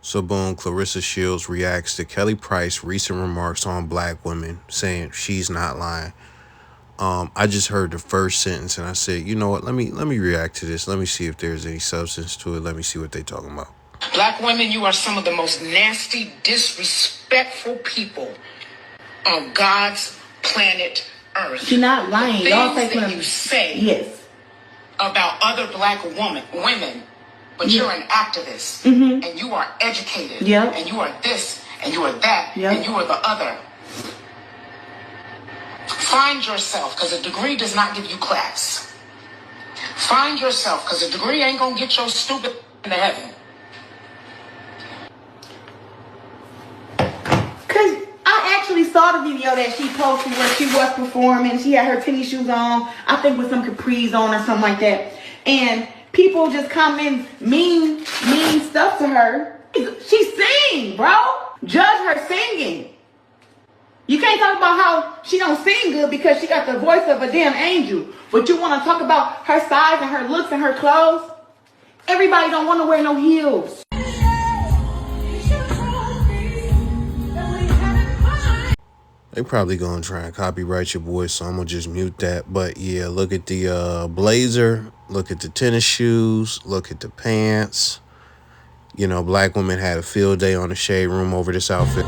So boom, Clarissa Shields reacts to Kelly Price's recent remarks on black women, saying she's not lying. I just heard the first sentence and I said, you know what? Let me react to this. Let me see if there's any substance to it. Let me see what they talking about. Black women, you are some of the most nasty, disrespectful people on God's planet Earth. She's not lying. Y'all say that you say yes about other black women, but you're an activist, and you are educated, and you are this, and you are that, and you are the other. Find yourself, because a degree does not give you class. Find yourself, because a degree ain't gonna get your stupid into heaven. Because I actually saw the video that she posted where she was performing. She had her tennis shoes on, I think with some capris on or something like that. And people just come in mean stuff to her. She sing, bro. Judge her singing. You can't talk about how she don't sing good because she got the voice of a damn angel. But you want to talk about her size and her looks and her clothes? Everybody don't want to wear no heels. They probably gonna try and copyright your voice, so I'm gonna just mute that. But yeah, look at the blazer, look at the tennis shoes, look at the pants. You know, black women had a field day on the Shade Room over this outfit.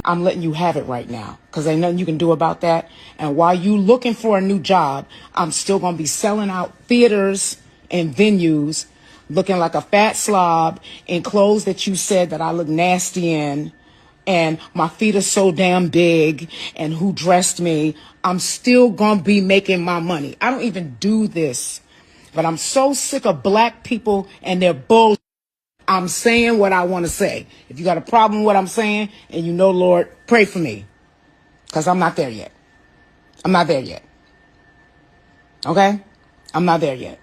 I'm letting you have it right now because ain't nothing you can do about that. And while you looking for a new job, I'm still going to be selling out theaters and venues looking like a fat slob in clothes that you said that I look nasty in. And my feet are so damn big. And who dressed me? I'm still going to be making my money. I don't even do this. But I'm so sick of black people and their bullshit. I'm saying what I want to say. If you got a problem with what I'm saying and you know, Lord, pray for me. Because I'm not there yet. I'm not there yet. Okay? I'm not there yet.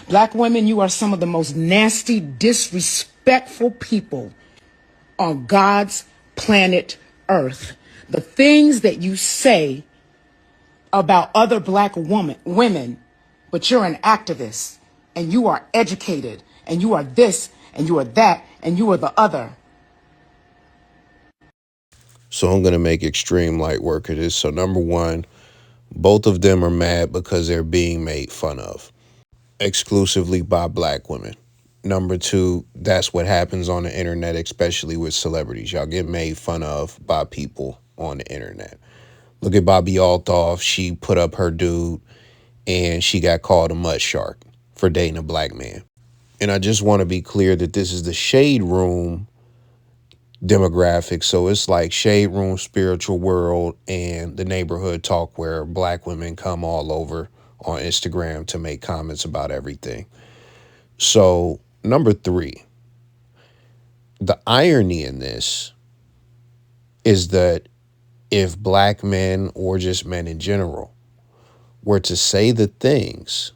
Black women, you are some of the most nasty, disrespectful people on God's planet Earth. The things that you say about other black women, but you're an activist and you are educated. And you are this, and you are that, and you are the other. So I'm going to make extreme light work of this. So number one, both of them are mad because they're being made fun of exclusively by black women. Number two, that's what happens on the internet, especially with celebrities. Y'all get made fun of by people on the internet. Look at Bobby Althoff. She put up her dude and she got called a mud shark for dating a black man. And I just want to be clear that this is the Shade Room demographic. So it's like Shade Room, Spiritual World, and the Neighborhood Talk, where black women come all over on Instagram to make comments about everything. So number three, the irony in this is that if black men or just men in general were to say the things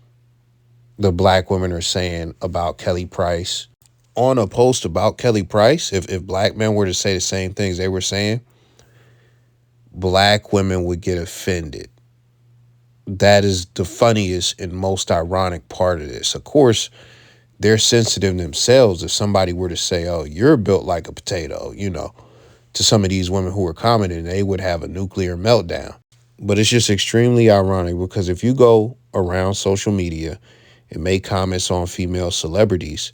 the black women are saying about Kelly Price on a post about Kelly Price, if black men were to say the same things they were saying, black women would get offended. That is the funniest and most ironic part of this. Of course, they're sensitive themselves. If somebody were to say, oh, you're built like a potato, you know, to some of these women who are commenting, they would have a nuclear meltdown. But it's just extremely ironic because if you go around social media and make comments on female celebrities,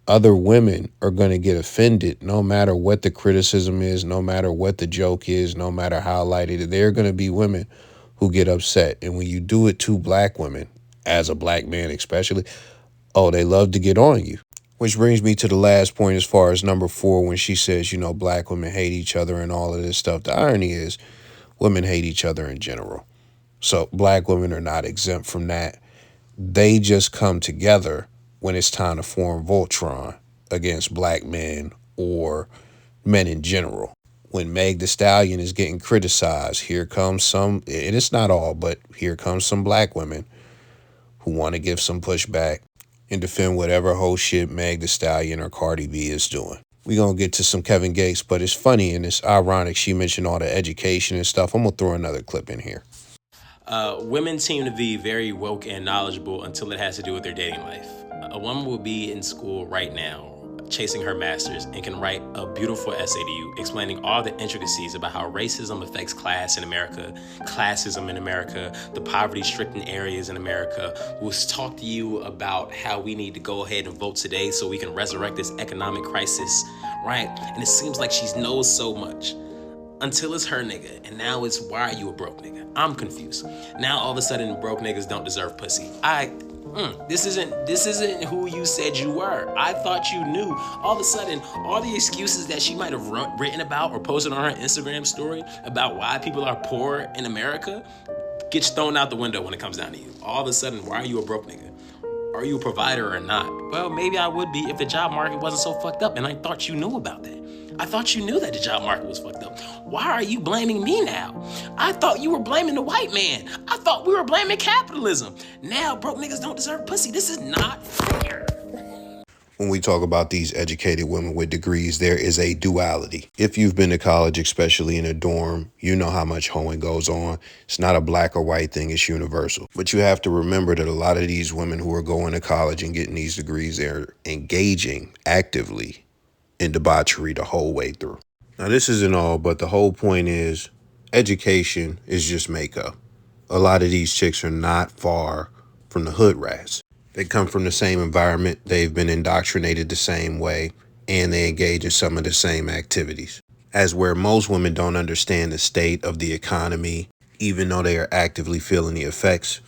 other women are going to get offended no matter what the criticism is, no matter what the joke is, no matter how lighted. There are going to be women who get upset. And when you do it to black women, as a black man especially, oh, they love to get on you. Which brings me to the last point as far as number 4, when she says, you know, black women hate each other and all of this stuff. The irony is women hate each other in general. So black women are not exempt from that. They just come together when it's time to form Voltron against black men or men in general. When Meg Thee Stallion is getting criticized, here comes some, and it's not all, but here comes some black women who want to give some pushback and defend whatever whole shit Meg Thee Stallion or Cardi B is doing. We're going to get to some Kevin Gates, but it's funny and it's ironic she mentioned all the education and stuff. I'm going to throw another clip in here. Women seem to be very woke and knowledgeable until it has to do with their dating life. A woman will be in school right now, chasing her master's, and can write a beautiful essay to you explaining all the intricacies about how racism affects class in America, classism in America, the poverty-stricken areas in America. We'll talk to you about how we need to go ahead and vote today so we can resurrect this economic crisis, right? And it seems like she knows so much until it's her nigga, and now it's why are you a broke nigga? I'm confused. Now all of a sudden broke niggas don't deserve pussy. This isn't who you said you were. I thought you knew. All of a sudden, all the excuses that she might have written about or posted on her Instagram story about why people are poor in America gets thrown out the window when it comes down to you. All of a sudden, why are you a broke nigga? Are you a provider or not? Well, maybe I would be if the job market wasn't so fucked up, and I thought you knew about that. I thought you knew that the job market was fucked up. Why are you blaming me now? I thought you were blaming the white man. I thought we were blaming capitalism. Now broke niggas don't deserve pussy. This is not fair. When we talk about these educated women with degrees, there is a duality. If you've been to college, especially in a dorm, you know how much hoeing goes on. It's not a black or white thing, it's universal. But you have to remember that a lot of these women who are going to college and getting these degrees, they're engaging actively in debauchery the whole way through. Now, this isn't all, but the whole point is education is just makeup. A lot of these chicks are not far from the hood rats. They come from the same environment, they've been indoctrinated the same way, and they engage in some of the same activities. As where most women don't understand the state of the economy, even though they are actively feeling the effects,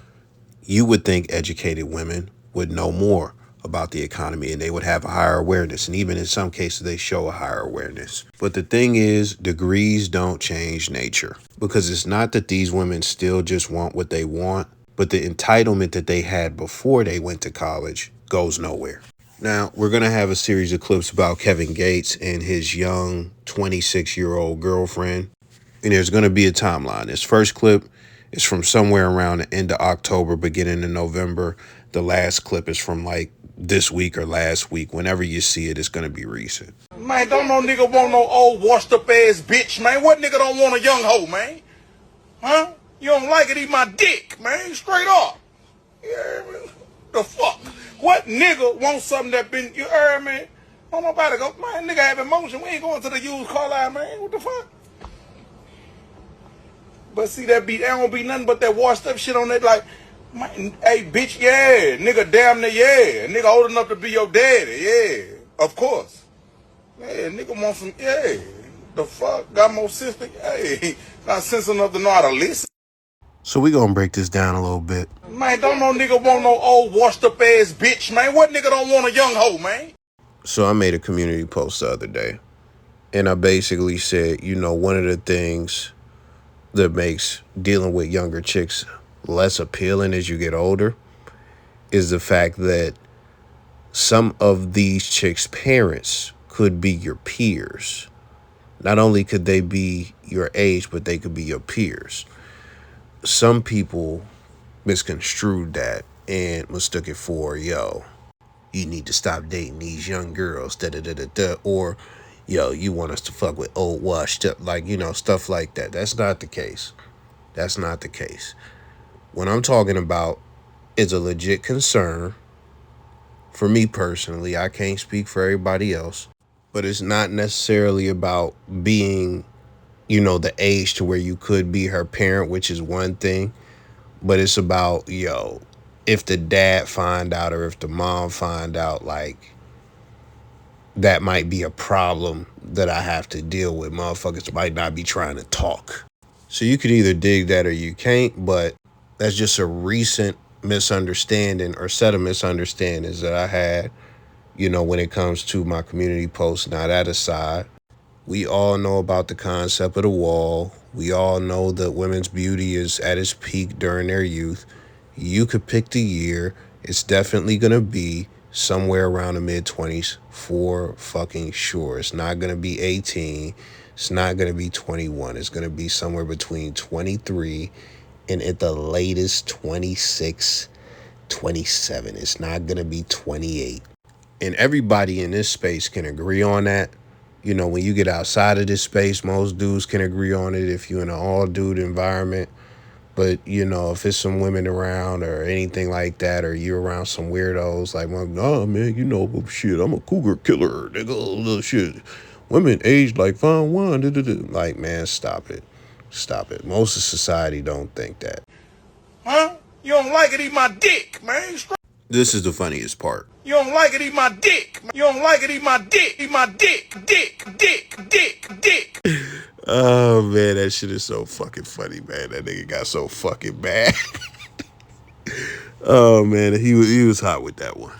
you would think educated women would know more about the economy and they would have a higher awareness. And even in some cases, they show a higher awareness. But the thing is, degrees don't change nature, because it's not that these women still just want what they want, but the entitlement that they had before they went to college goes nowhere. Now, we're going to have a series of clips about Kevin Gates and his young 26-year-old girlfriend. And there's going to be a timeline. This first clip is from somewhere around the end of October, beginning of November. The last clip is from like this week or last week. Whenever you see it, it's going to be recent. Man, don't no nigga want no old washed up ass bitch, man. What nigga don't want a young hoe, man? Huh? You don't like it, eat my dick, man. Straight up. You hear me? The fuck? What nigga wants something that been, you hear me? Don't nobody go, man, nigga have emotion. We ain't going to the used car line, man. What the fuck? But see, that be, there don't be nothing but that washed up shit on that, like, man, hey, bitch, yeah. Nigga damn near, yeah. Nigga old enough to be your daddy, yeah. Of course. Yeah, nigga want some, yeah. The fuck? Got more sense than, hey. Not sense enough to know how to listen. So we're going to break this down a little bit. Man, don't no nigga want no old washed up ass bitch, man. What nigga don't want a young hoe, man? So I made a community post the other day, and I basically said, you know, one of the things that makes dealing with younger chicks less appealing as you get older is the fact that some of these chicks' parents could be your peers. Not only could they be your age, but they could be your peers. Some people misconstrued that and mistook it for, yo, you need to stop dating these young girls, da-da-da-da-da, or, yo, you want us to fuck with old washed up, like, you know, stuff like that. That's not the case. That's not the case. What I'm talking about is a legit concern for me personally. I can't speak for everybody else, but it's not necessarily about being, you know, the age to where you could be her parent, which is one thing, but it's about, yo, if the dad find out or if the mom find out, like, that might be a problem that I have to deal with. Motherfuckers might not be trying to talk. So you could either dig that or you can't, but that's just a recent misunderstanding or set of misunderstandings that I had, you know, when it comes to my community posts. Now, that aside, we all know about the concept of the wall. We all know that women's beauty is at its peak during their youth. You could pick the year. It's definitely going to be somewhere around the mid-20s for fucking sure. It's not going to be 18. It's not going to be 21. It's going to be somewhere between 23 and at the latest 26, 27. It's not going to be 28. And everybody in this space can agree on that. You know, when you get outside of this space, most dudes can agree on it if you're in an all-dude environment. But you know, if it's some women around or anything like that, or you're around some weirdos, like, well, nah, man, you know, shit, I'm a cougar killer, nigga, little shit. Women aged like fine wine. Da, da, da. Like, man, stop it, stop it. Most of society don't think that. Huh? You don't like it, eat my dick, man. This is the funniest part. You don't like it, eat my dick. You don't like it, eat my dick. Eat my dick, dick. Oh man, that shit is so fucking funny, man. That nigga got so fucking mad. Oh man, he was hot with that one.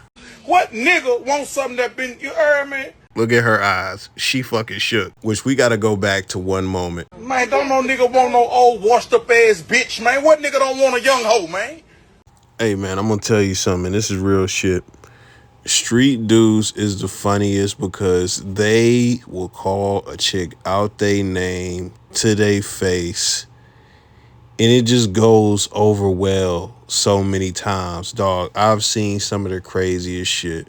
What nigga wants something that been, you heard me? Look at her eyes. She fucking shook. Which we gotta go back to one moment. Man, don't no nigga want no old washed up ass bitch, man. What nigga don't want a young hoe, man? Hey man, I'm gonna tell you something. This is real shit. Street dudes is the funniest because they will call a chick out they name to their face, and it just goes over well so many times, dog. I've seen some of the craziest shit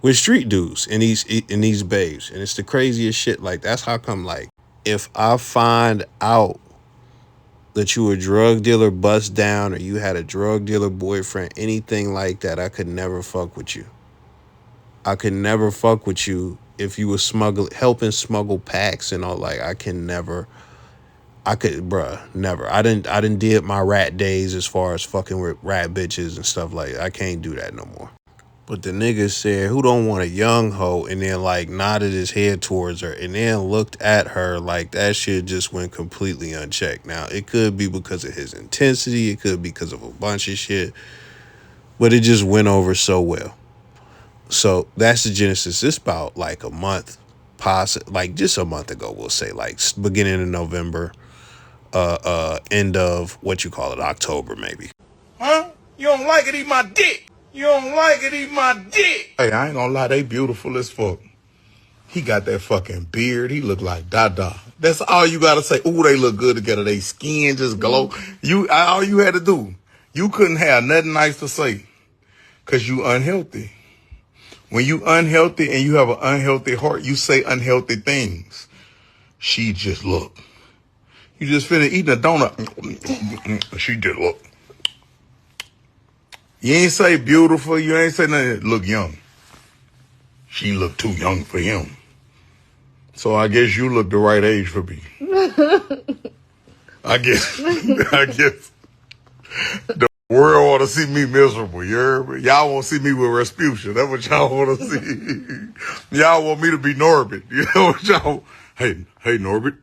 with street dudes and these babes, and it's the craziest shit. Like, that's how come, like, if I find out that you a drug dealer bust down or you had a drug dealer boyfriend, anything like that, I could never fuck with you. I could never fuck with you if you was helping smuggle packs and all. Like, I could, bruh, never. I didn't did my rat days as far as fucking with rat bitches and stuff like that. I can't do that no more. But the nigga said, who don't want a young hoe? And then, like, nodded his head towards her and then looked at her like that shit just went completely unchecked. Now, it could be because of his intensity. It could be because of a bunch of shit. But it just went over so well. So that's the genesis. It's about like a month, like just a month ago, we'll say, like beginning of November, end of what you call it, October maybe. Huh? You don't like it, eat my dick. You don't like it, eat my dick. Hey, I ain't gonna lie, they beautiful as fuck. He got that fucking beard. He look like Dada. That's all you gotta say. Ooh, they look good together. They skin just glow. All you had to do, you couldn't have nothing nice to say, cause you unhealthy. When you unhealthy and you have an unhealthy heart, you say unhealthy things. She just look. You just finished eating a donut. She just look. You ain't say beautiful. You ain't say nothing. Look young. She look too young for him. So I guess you look the right age for me. I guess the world want to see me miserable. You heard me? Y'all want to see me with Rasputia. That's what y'all want to see. Y'all want me to be Norbit. You know what y'all? Hey, Norbit.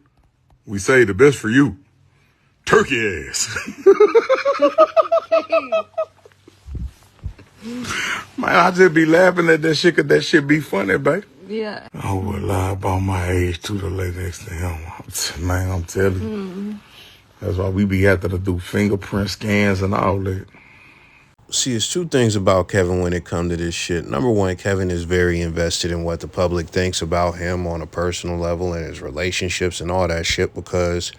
We say the best for you. Turkey ass. Man, I just be laughing at that shit, cause that shit be funny, baby. Yeah. I would lie about my age to the lady next to him. Man, I'm telling you. That's why we be having to do fingerprint scans and all that. See, it's two things about Kevin when it comes to this shit. Number one, Kevin is very invested in what the public thinks about him on a personal level and his relationships and all that shit, because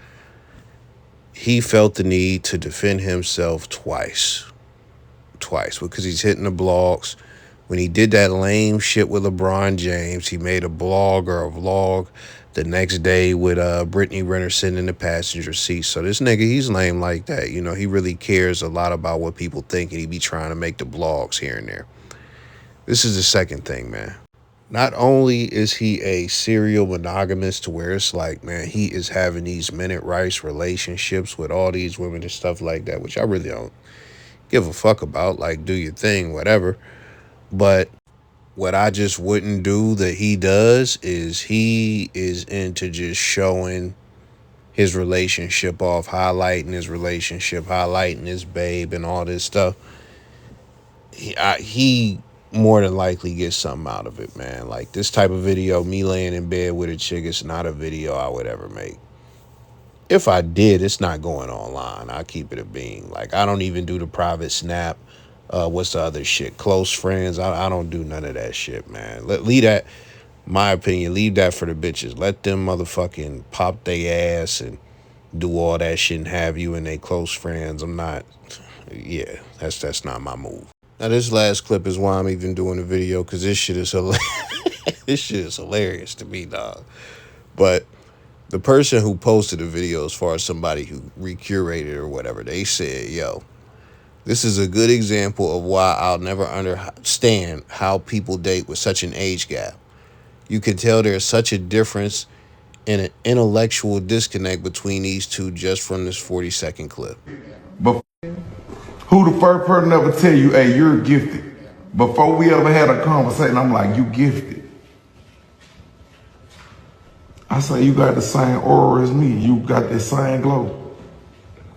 he felt the need to defend himself twice, because he's hitting the blogs. When he did that lame shit with LeBron James, he made a blog or a vlog the next day with Brittany Renner sitting in the passenger seat. So this nigga, he's lame like that. You know, he really cares a lot about what people think, and he be trying to make the blogs here and there. This is the second thing, man. Not only is he a serial monogamist to where it's like, man, he is having these minute rice relationships with all these women and stuff like that, which I really don't give a fuck about. Like, do your thing, whatever. But what I just wouldn't do that he does is he is into just showing his relationship off, highlighting his relationship, highlighting his babe and all this stuff. He more than likely gets something out of it, man. Like, this type of video, me laying in bed with a chick, it's not a video I would ever make. If I did, it's not going online. I keep it a bean. Like, I don't even do the private snap. What's the other shit? Close friends. I don't do none of that shit, man. Leave that, my opinion, leave that for the bitches. Let them motherfucking pop they ass and do all that shit and have you and they close friends. I'm not, yeah, that's not my move. Now, this last clip is why I'm even doing the video, because this shit is hilarious. This shit is hilarious to me, dog. But The person who posted the video, as far as somebody who recurated or whatever, they said, yo, this is a good example of why I'll never understand how people date with such an age gap. You can tell there's such a difference and an intellectual disconnect between these two just from this 40-second clip. But who the first person ever tell you, hey, you're gifted? Before we ever had a conversation, I'm like, you gifted. I say, you got the same aura as me. You got the same glow.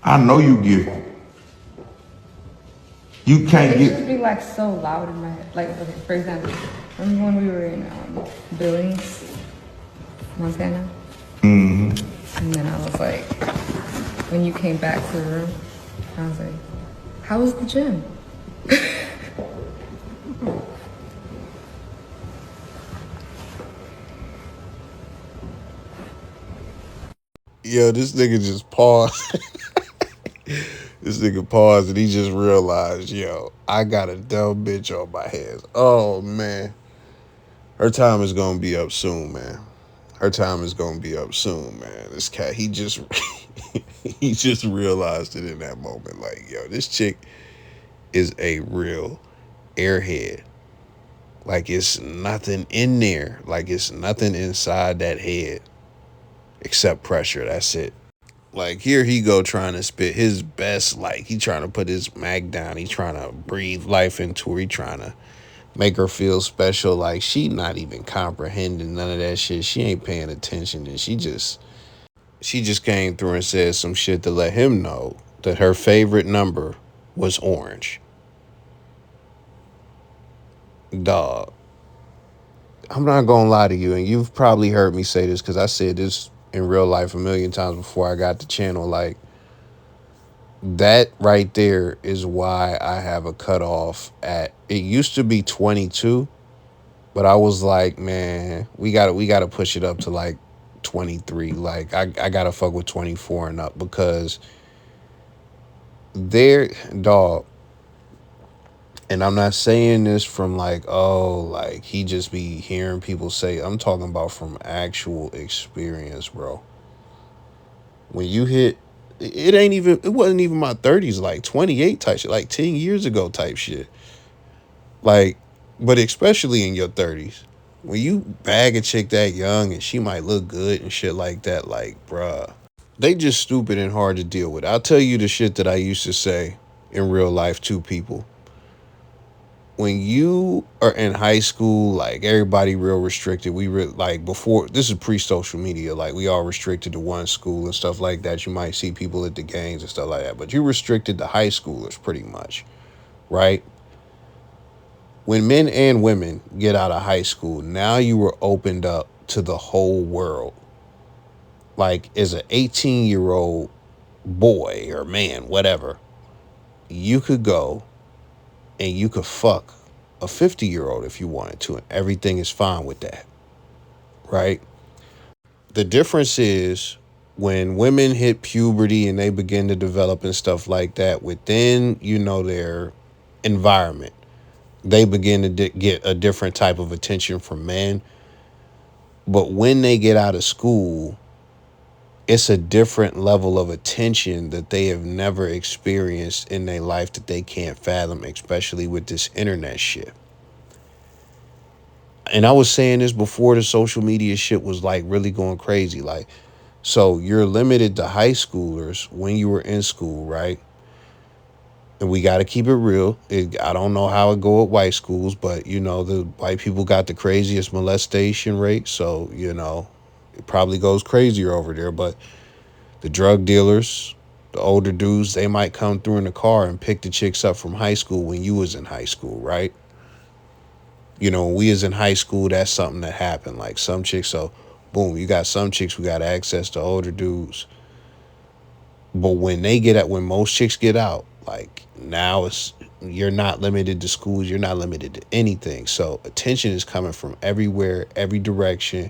I know you gifted. You can't It get. just be like so loud in my head. Like, okay, for example, remember when we were in Billings, Montana? Mm-hmm. And then I was like, when you came back to the room, I was like, how was the gym? Yo, this nigga just paused. This nigga paused and he just realized, yo, I got a dumb bitch on my hands. Oh, man. Her time is going to be up soon, man. Her time is going to be up soon, man. This cat, he just he just realized it in that moment. Like, yo, this chick is a real airhead. Like, it's nothing in there. Like, it's nothing inside that head except pressure. That's it. Like, here he go trying to spit his best. Like, he trying to put his mag down. He trying to breathe life into her. He trying to make her feel special. Like, she not even comprehending none of that shit. She ain't paying attention. And she just came through and said some shit to let him know that her favorite number was orange. Dog. I'm not gonna lie to you, and you've probably heard me say this because I said this in real life a million times before I got the channel. Like, that right there is why I have a cutoff at, it used to be 22, but I was like, man, we gotta push it up to like 23. Like, I gotta fuck with 24 and up, because there, dog. And I'm not saying this from like, oh, like he just be hearing people say. I'm talking about from actual experience, bro. When you hit, it wasn't even my 30s, like 28 type shit, like 10 years ago type shit. Like, but especially in your 30s, when you bag a chick that young and she might look good and shit like that, like, bruh, they just stupid and hard to deal with. I'll tell you the shit that I used to say in real life to people. When you are in high school, like, everybody real restricted. Like, before, this is pre-social media. Like, we all restricted to one school and stuff like that. You might see people at the games and stuff like that, but you restricted to high schoolers pretty much, right? When men and women get out of high school, now you were opened up to the whole world. Like, as an 18-year-old boy or man, whatever, you could go and you could fuck a 50-year-old if you wanted to, and everything is fine with that, right? The difference is when women hit puberty and they begin to develop and stuff like that within, their environment, they begin to get a different type of attention from men. But when they get out of school, it's a different level of attention that they have never experienced in their life that they can't fathom, especially with this internet shit. And I was saying this before the social media shit was like really going crazy. Like, so you're limited to high schoolers when you were in school, right? And we got to keep it real. I don't know how it go at white schools, but, the white people got the craziest molestation rate. So, it probably goes crazier over there. But the drug dealers, the older dudes, they might come through in the car and pick the chicks up from high school when you was in high school, right? When we was in high school, that's something that happened. Like, some chicks, so boom, you got some chicks who got access to older dudes. But when most chicks get out, like, now you're not limited to schools, you're not limited to anything. So attention is coming from everywhere, every direction.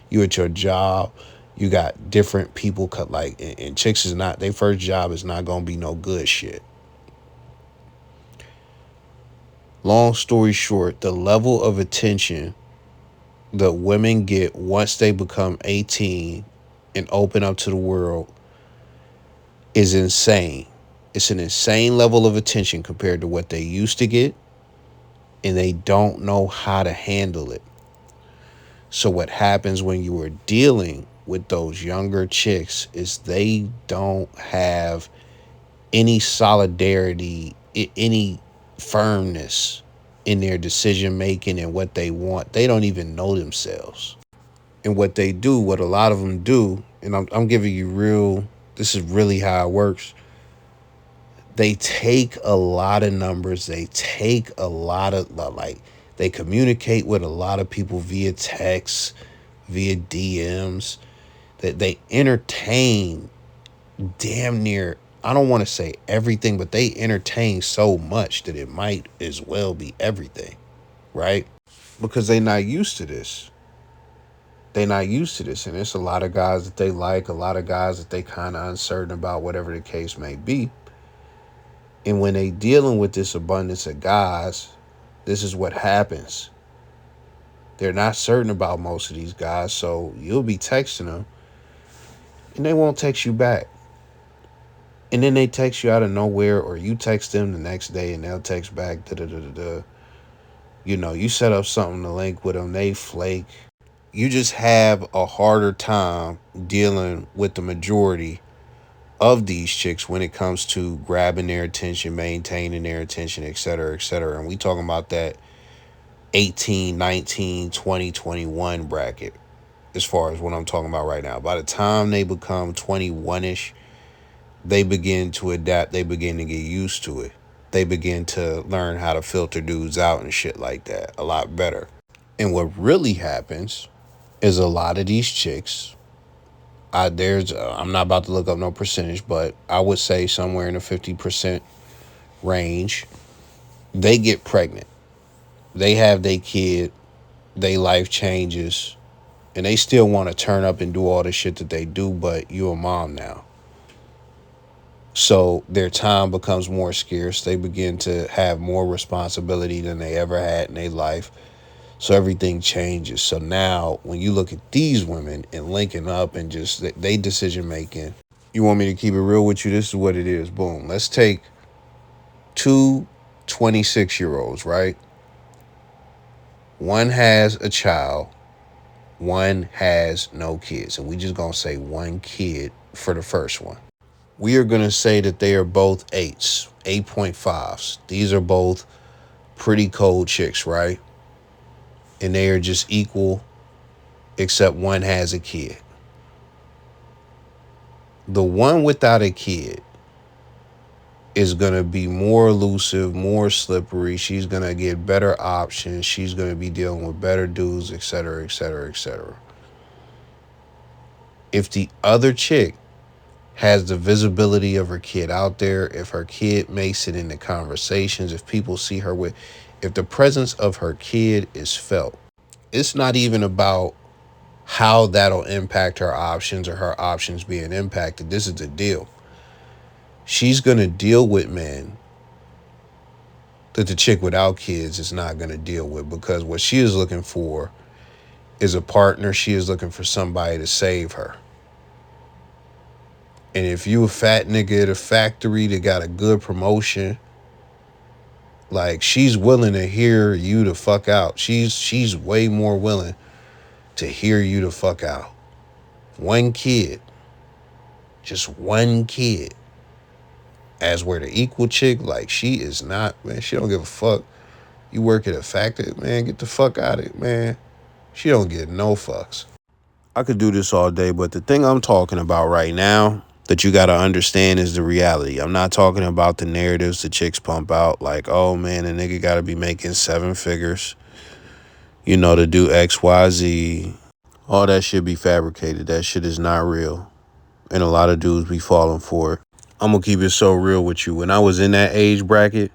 You at your job, you got different people cut, like, and chicks is not, their first job is not gonna be no good shit. Long story short, the level of attention that women get once they become 18 and open up to the world is insane. It's an insane level of attention compared to what they used to get, and they don't know how to handle it. So what happens when you are dealing with those younger chicks is they don't have any solidarity, any firmness in their decision making and what they want. They don't even know themselves. And what they do, what a lot of them do, and I'm giving you this is really how it works. They take a lot of numbers. They take a lot of, like, they communicate with a lot of people via text, via DMs, that they entertain damn near, I don't want to say everything, but they entertain so much that it might as well be everything, right? Because they're not used to this. They're not used to this. And it's a lot of guys that they like, a lot of guys that they kind of uncertain about, whatever the case may be. And when they dealing with this abundance of guys, this is what happens. They're not certain about most of these guys, so you'll be texting them and they won't text you back. And then they text you out of nowhere, or you text them the next day and they'll text back. You set up something to link with them, they flake. You just have a harder time dealing with the majority of these chicks when it comes to grabbing their attention, maintaining their attention, et cetera, et cetera. And we talking about that 18, 19, 20, 21 bracket as far as what I'm talking about right now. By the time they become 21-ish, they begin to adapt. They begin to get used to it. They begin to learn how to filter dudes out and shit like that a lot better. And what really happens is a lot of these chicks, I'm not about to look up no percentage, but I would say somewhere in the 50% range, they get pregnant. They have their kid, their life changes, and they still want to turn up and do all the shit that they do, but you a mom now. So their time becomes more scarce. They begin to have more responsibility than they ever had in their life. So everything changes. So now when you look at these women and linking up and just they decision making, you want me to keep it real with you? This is what it is. Boom. Let's take two 26-year-olds, right? One has a child. One has no kids. And we just going to say one kid for the first one. We are going to say that they are both 8s, 8.5s. These are both pretty cold chicks, right? And they are just equal, except one has a kid. The one without a kid is going to be more elusive, more slippery. She's going to get better options. She's going to be dealing with better dudes, et cetera, et cetera, et cetera. If the other chick has the visibility of her kid out there, if her kid makes it into conversations, if people see her with, if the presence of her kid is felt, it's not even about how that'll impact her options or her options being impacted. This is the deal. She's going to deal with men that the chick without kids is not going to deal with, because what she is looking for is a partner. She is looking for somebody to save her. And if you a fat nigga at a factory that got a good promotion, like, she's willing to hear you the fuck out. She's way more willing to hear you the fuck out. One kid. Just one kid. As where the equal chick, like, she is not, man, she don't give a fuck. You work at a factory, man, get the fuck out of it, man. She don't give no fucks. I could do this all day, but the thing I'm talking about right now that you got to understand is the reality. I'm not talking about the narratives the chicks pump out, like, oh man, a nigga got to be making 7 figures, to do X, Y, Z. All that shit be fabricated. That shit is not real. And a lot of dudes be falling for it. I'm going to keep it so real with you. When I was in that age bracket,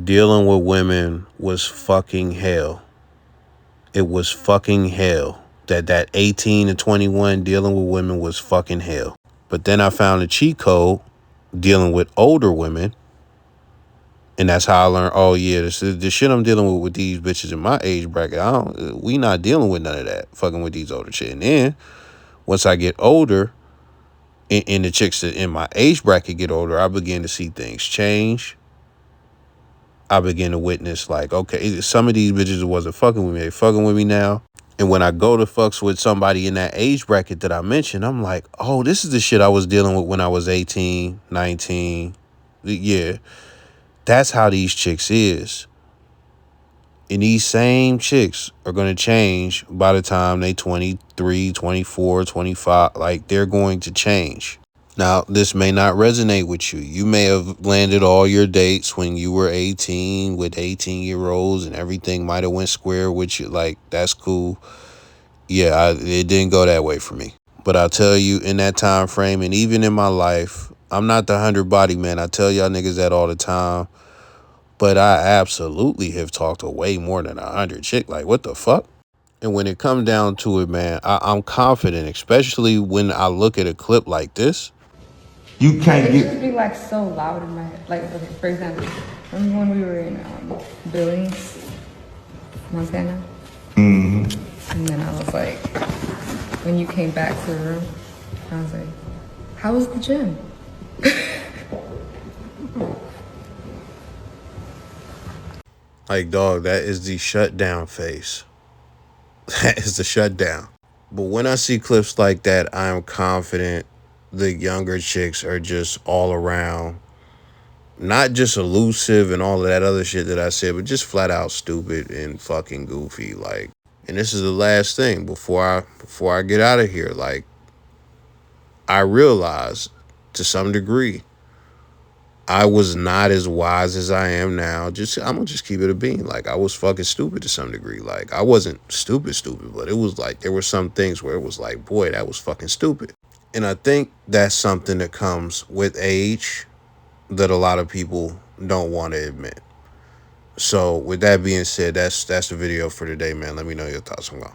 dealing with women was fucking hell. It was fucking hell. That 18 to 21 dealing with women was fucking hell. But then I found a cheat code dealing with older women. And that's how I learned, oh yeah, this shit I'm dealing with these bitches in my age bracket, we not dealing with none of that, fucking with these older shit. And then Once I get older, and the chicks that in my age bracket get older, I begin to see things change. I begin to witness, like, okay, some of these bitches wasn't fucking with me. They fucking with me now. And when I go to fucks with somebody in that age bracket that I mentioned, I'm like, oh, this is the shit I was dealing with when I was 18, 19. Yeah, that's how these chicks is. And these same chicks are going to change by the time they 23, 24, 25. Like, they're going to change. Now, this may not resonate with you. You may have landed all your dates when you were 18 with 18-year-olds and everything might have went square with you. Like, that's cool. Yeah, it didn't go that way for me. But I'll tell you, in that time frame and even in my life, I'm not the 100 body man. I tell y'all niggas that all the time. But I absolutely have talked to way more than 100 chick. Like, what the fuck? And when it comes down to it, man, I'm confident, especially when I look at a clip like this. You can't It just get. be like so loud in my head. Like, okay, for example, remember when we were in Billings, Montana? Mm-hmm. And then I was like, when you came back to the room, I was like, how was the gym? Like, dog, that is the shutdown face. That is the shutdown. But when I see clips like that, I am confident the younger chicks are just all around, not just elusive and all of that other shit that I said, but just flat out stupid and fucking goofy. Like, and this is the last thing before I get out of here. Like, I realize to some degree I was not as wise as I am now. I'm gonna just keep it a bean. Like, I was fucking stupid to some degree. Like, I wasn't stupid, but it was like there were some things where it was like, boy, that was fucking stupid. And I think that's something that comes with age that a lot of people don't want to admit. So with that being said, that's the video for today, man. Let me know your thoughts on that.